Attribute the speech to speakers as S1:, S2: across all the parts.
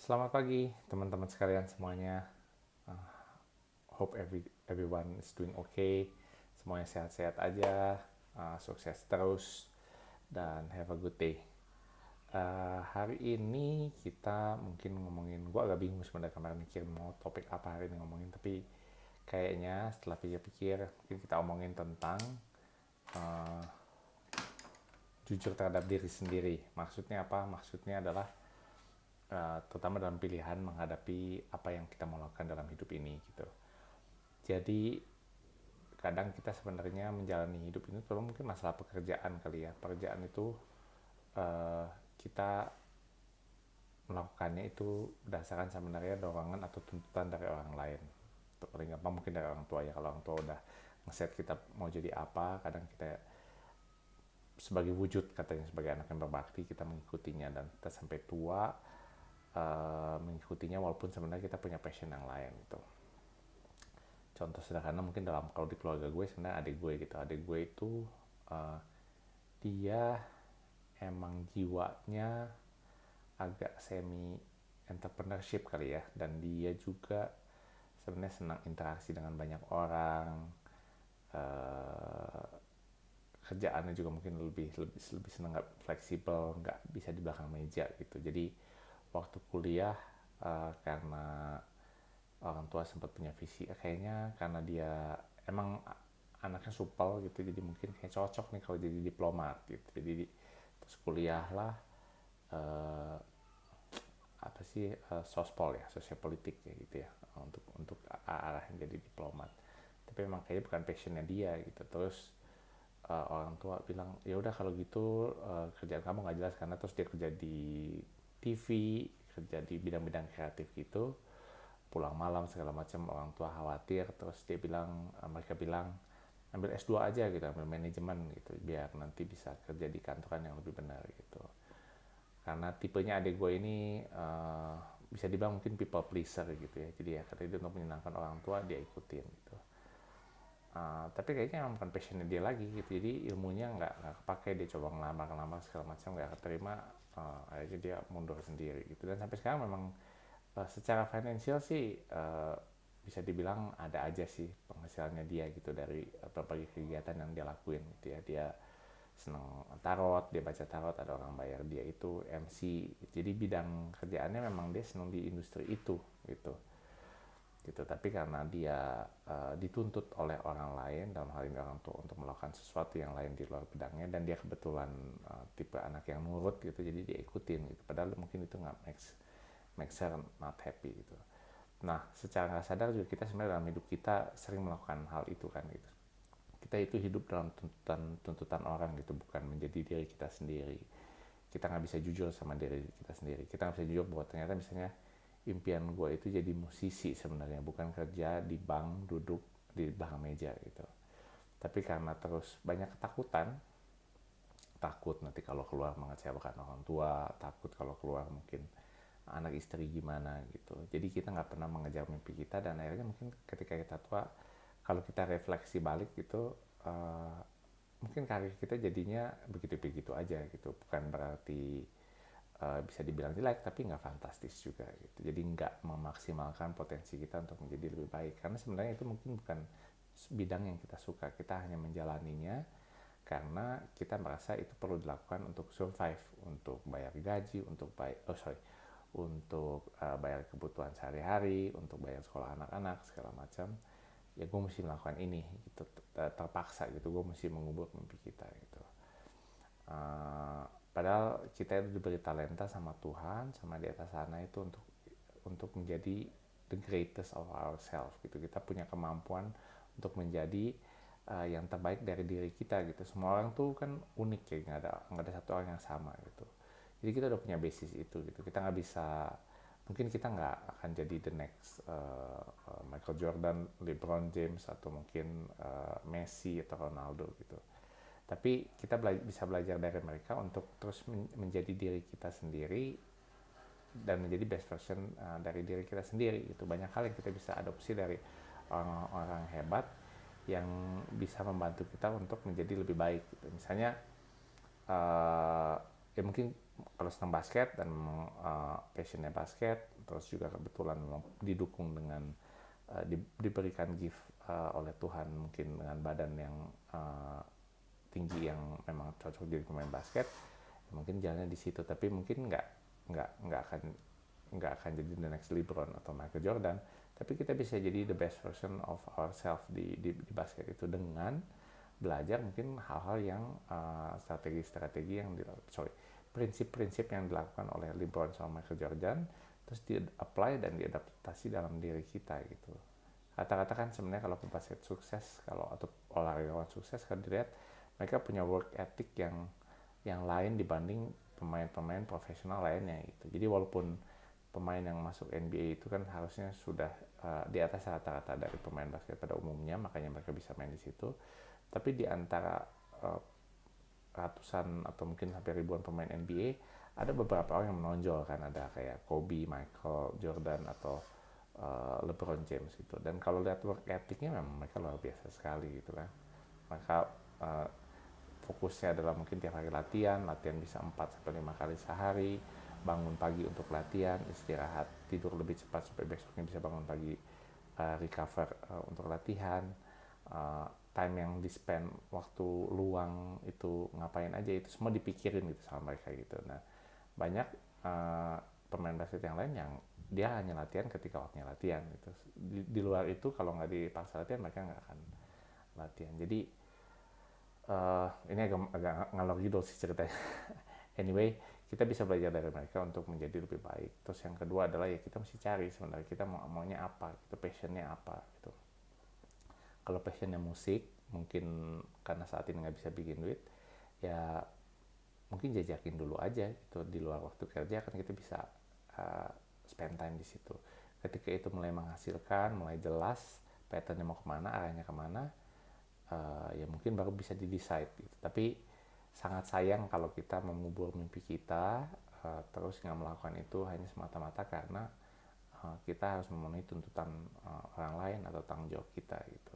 S1: Selamat pagi teman-teman sekalian semuanya. Uh, Hope everyone is doing okay. Semuanya sehat-sehat aja, sukses terus, dan have a good day. Hari ini kita mungkin ngomongin, gue agak bingung sebenarnya kemarin mikir mau topik apa hari ini ngomongin, tapi kayaknya setelah pikir-pikir mungkin kita omongin tentang uh, jujur terhadap diri sendiri. Maksudnya apa? Maksudnya adalah terutama dalam pilihan menghadapi apa yang kita mau lakukan dalam hidup ini gitu. Jadi kadang kita sebenarnya menjalani hidup ini terutama mungkin masalah pekerjaan kali ya. Pekerjaan itu kita melakukannya itu berdasarkan sebenarnya dorongan atau tuntutan dari orang lain. Paling gampang mungkin dari orang tua ya. Kalau orang tua udah ngeset kita mau jadi apa, kadang kita sebagai wujud katanya sebagai anak yang berbakti kita mengikutinya, dan kita sampai tua mengikutinya walaupun sebenarnya kita punya passion yang lain gitu. Contoh sederhana mungkin dalam kalau di keluarga gue sebenarnya adik gue gitu. Adik gue itu uh, dia emang jiwanya agak semi entrepreneurship kali ya, dan dia juga sebenarnya senang interaksi dengan banyak orang. uh, Kerjaannya juga mungkin lebih senang, nggak fleksibel, nggak bisa di belakang meja gitu. Jadi waktu kuliah karena orang tua sempat punya visi kayaknya karena dia emang anaknya supel gitu, jadi mungkin kayak cocok nih kalau jadi diplomat gitu. Jadi terus kuliah lah eh, apa sih sospol ya, sosiopolitik ya gitu ya, untuk arah yang jadi diplomat. Tapi memang kayaknya bukan passionnya dia gitu. Terus orang tua bilang ya udah kalau gitu kerjaan kamu nggak jelas, karena terus dia kerja di TV, kerja di bidang-bidang kreatif gitu, pulang malam segala macam. Orang tua khawatir, terus dia bilang mereka bilang ambil S2 aja gitu, ambil manajemen gitu, biar nanti bisa kerja di kantoran yang lebih benar gitu. Karena tipenya adik gue ini bisa dibilang mungkin people pleaser gitu ya, jadi ya karena dia untuk menyenangkan orang tua dia ikutin gitu. Tapi kayaknya emang bukan passionnya dia lagi gitu, jadi ilmunya nggak kepake. Dia coba ngelamar segala macam nggak keterima, akhirnya dia mundur sendiri gitu. Dan sampai sekarang memang secara financial sih bisa dibilang ada aja sih penghasilannya dia gitu dari berbagai kegiatan yang dia lakuin gitu ya. Dia seneng tarot, dia baca tarot, ada orang bayar dia itu MC. Jadi bidang kerjaannya memang dia seneng di industri itu gitu. Gitu. Tapi karena dia dituntut oleh orang lain, dalam hal ini orang tua, untuk melakukan sesuatu yang lain di luar bidangnya, dan dia kebetulan tipe anak yang nurut gitu, jadi dia ikutin gitu. Padahal mungkin itu nggak makes her not happy gitu. Nah, secara nggak sadar juga kita sebenarnya dalam hidup kita sering melakukan hal itu kan gitu. Kita itu hidup dalam tuntutan orang gitu, bukan menjadi diri kita sendiri. Kita nggak bisa jujur sama diri kita sendiri. Kita nggak bisa jujur bahwa ternyata misalnya impian gue itu jadi musisi sebenarnya, bukan kerja di bank duduk di belakang meja gitu. Tapi karena terus banyak ketakutan, takut nanti kalau keluar mengecewakan orang tua, takut kalau keluar mungkin anak istri gimana gitu. Jadi kita nggak pernah mengejar mimpi kita, dan akhirnya mungkin ketika kita tua, kalau kita refleksi balik gitu, mungkin karir kita jadinya begitu-begitu aja gitu. Bukan berarti bisa dibilang jelek, tapi nggak fantastis juga gitu. Jadi nggak memaksimalkan potensi kita untuk menjadi lebih baik, karena sebenarnya itu mungkin bukan bidang yang kita suka. Kita hanya menjalaninya karena kita merasa itu perlu dilakukan untuk survive, untuk bayar gaji, untuk bayar kebutuhan sehari-hari, untuk bayar sekolah anak-anak segala macam. Ya gue mesti melakukan ini gitu, terpaksa gitu, gue mesti mengubur mimpi kita gitu. uh, Padahal kita itu diberi talenta sama Tuhan, sama di atas sana itu untuk menjadi the greatest of ourselves gitu. Kita punya kemampuan untuk menjadi yang terbaik dari diri kita gitu. Semua orang tuh kan unik ya, nggak ada satu orang yang sama gitu. Jadi kita udah punya basis itu gitu. Kita nggak bisa, mungkin kita nggak akan jadi the next Michael Jordan, LeBron James, atau mungkin Messi atau Ronaldo gitu. Tapi kita bisa belajar dari mereka untuk terus menjadi diri kita sendiri, dan menjadi best version dari diri kita sendiri gitu. Banyak hal yang kita bisa adopsi dari orang-orang hebat yang bisa membantu kita untuk menjadi lebih baik gitu. Misalnya ya mungkin kalau senang basket dan memang passionnya basket, terus juga kebetulan memang didukung dengan diberikan gift oleh Tuhan mungkin dengan badan yang tinggi yang memang cocok jadi pemain basket, mungkin jalannya di situ. Tapi mungkin nggak akan jadi the next LeBron atau Michael Jordan, tapi kita bisa jadi the best version of ourselves di basket itu dengan belajar mungkin hal-hal yang strategi-strategi yang prinsip-prinsip yang dilakukan oleh LeBron sama Michael Jordan, terus di-apply dan diadaptasi dalam diri kita gitu. Kata-kata kan sebenarnya kalau pebasket sukses, kalau atau olahragawan sukses kan dilihat mereka punya work ethic yang lain dibanding pemain-pemain profesional lainnya gitu. Jadi walaupun pemain yang masuk NBA itu kan harusnya sudah di atas rata-rata dari pemain basket pada umumnya, makanya mereka bisa main di situ. Tapi di antara ratusan atau mungkin hampir ribuan pemain NBA, ada beberapa orang yang menonjol kan, ada kayak Kobe, Michael Jordan atau LeBron James gitu. Dan kalau lihat work ethicnya memang mereka luar biasa sekali gitu kan. Maka fokusnya adalah mungkin tiap hari latihan bisa 4-5 kali sehari, bangun pagi untuk latihan, istirahat, tidur lebih cepat supaya besoknya bisa bangun pagi, recover untuk latihan, time yang di spend waktu luang itu ngapain aja, itu semua dipikirin gitu sama mereka gitu. Nah banyak pemain basket yang lain yang dia hanya latihan ketika waktunya latihan gitu. Di luar itu kalau nggak dipaksa latihan mereka nggak akan latihan. Jadi ini agak ngalor gitu sih ceritanya. Anyway, kita bisa belajar dari mereka untuk menjadi lebih baik. Terus yang kedua adalah ya kita mesti cari sebenarnya kita maunya apa, gitu, passionnya apa gitu. Kalau passionnya musik, mungkin karena saat ini nggak bisa bikin duit, ya mungkin jajakin dulu aja gitu di luar waktu kerja kan kita bisa spend time di situ. Ketika itu mulai menghasilkan, mulai jelas patternnya mau kemana, arahnya kemana, ya mungkin baru bisa di-decide gitu. Tapi sangat sayang kalau kita mengubur mimpi kita terus nggak melakukan itu hanya semata-mata karena kita harus memenuhi tuntutan orang lain atau tanggung jawab kita gitu.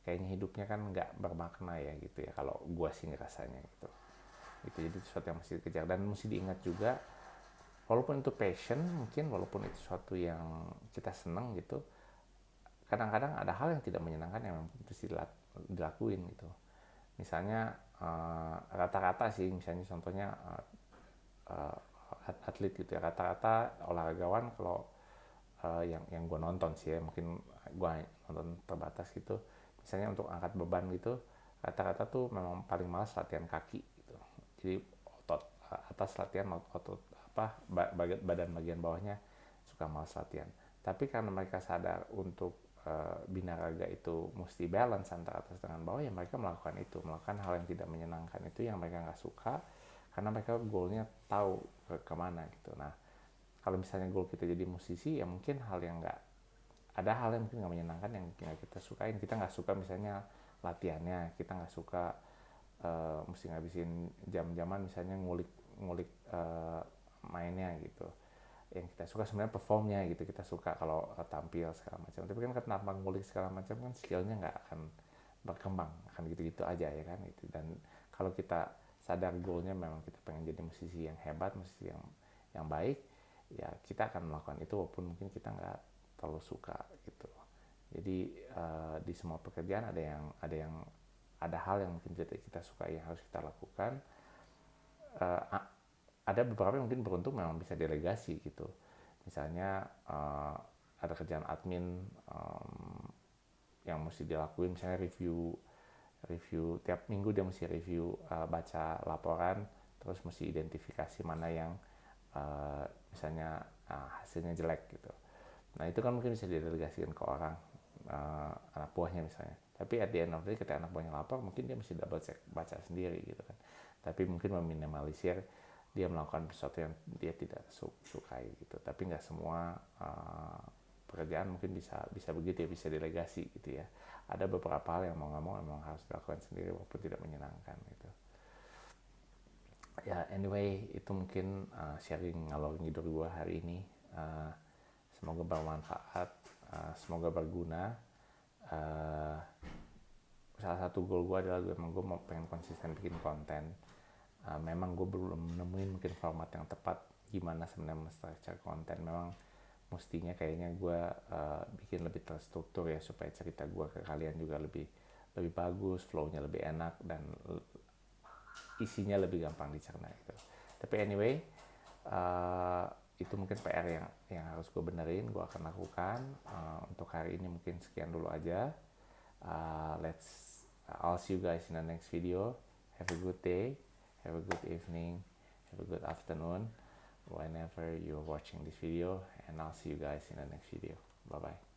S1: Kayaknya hidupnya kan nggak bermakna ya gitu ya kalau gue sih ngerasanya gitu. Jadi sesuatu yang mesti dikejar dan mesti diingat juga, walaupun itu passion mungkin, walaupun itu sesuatu yang kita seneng gitu, kadang-kadang ada hal yang tidak menyenangkan yang mesti dilakuin gitu. Misalnya rata-rata sih, misalnya contohnya atlet gitu ya, rata-rata olahragawan kalau yang gue nonton sih ya, mungkin gue nonton terbatas gitu, misalnya untuk angkat beban gitu, rata-rata tuh memang paling malas latihan kaki gitu. Jadi otot atas latihan, otot badan bagian bawahnya suka malas latihan. Tapi karena mereka sadar untuk bina raga itu mesti balance antara atas dengan bawah, ya mereka melakukan hal yang tidak menyenangkan itu, yang mereka nggak suka, karena mereka goalnya tahu kemana gitu. Nah kalau misalnya goal kita jadi musisi, ya mungkin ada hal yang mungkin nggak menyenangkan yang nggak kita sukain. Kita nggak suka misalnya latihannya, kita nggak suka mesti ngabisin jam-jaman misalnya ngulik mainnya gitu. Yang kita suka sebenarnya performnya gitu, kita suka kalau tampil segala macam. Tapi kan kenapa ngulik segala macam kan skillnya nggak akan berkembang, akan gitu-gitu aja ya kan gitu. Dan kalau kita sadar goalnya memang kita pengen jadi musisi yang hebat, musisi yang baik, ya kita akan melakukan itu walaupun mungkin kita nggak terlalu suka gitu. Jadi di semua pekerjaan ada hal yang mungkin kita suka yang harus kita lakukan. Ada beberapa yang mungkin beruntung memang bisa delegasi gitu. Misalnya ada kerjaan admin yang mesti dilakuin, misalnya review tiap minggu dia mesti review, baca laporan, terus mesti identifikasi mana yang misalnya hasilnya jelek gitu. Nah itu kan mungkin bisa didelegasikan ke orang, anak buahnya misalnya. Tapi at the end of the day ketika anak buahnya lapor, mungkin dia mesti double check, baca sendiri gitu kan. Tapi mungkin meminimalisir dia melakukan sesuatu yang dia tidak sukai gitu. Tapi nggak semua pekerjaan mungkin bisa begitu ya, bisa delegasi gitu ya. Ada beberapa hal yang mau nggak mau memang harus dilakukan sendiri walaupun tidak menyenangkan gitu. Ya anyway, itu mungkin sharing ngalor ngidul gue hari ini. Semoga bermanfaat, semoga berguna. Salah satu goal gue adalah gue mau pengen konsisten bikin konten. Memang gue belum nemuin mungkin format yang tepat gimana sebenarnya men-structure konten. Memang mestinya kayaknya gue bikin lebih terstruktur ya, supaya cerita gue ke kalian juga lebih bagus, flow-nya lebih enak, dan isinya lebih gampang dicerna gitu. Tapi anyway, itu mungkin PR yang harus gue benerin, gue akan lakukan. Untuk hari ini mungkin sekian dulu aja. I'll see you guys in the next video. Have a good day, have a good evening, have a good afternoon whenever you're watching this video, and I'll see you guys in the next video. Bye bye.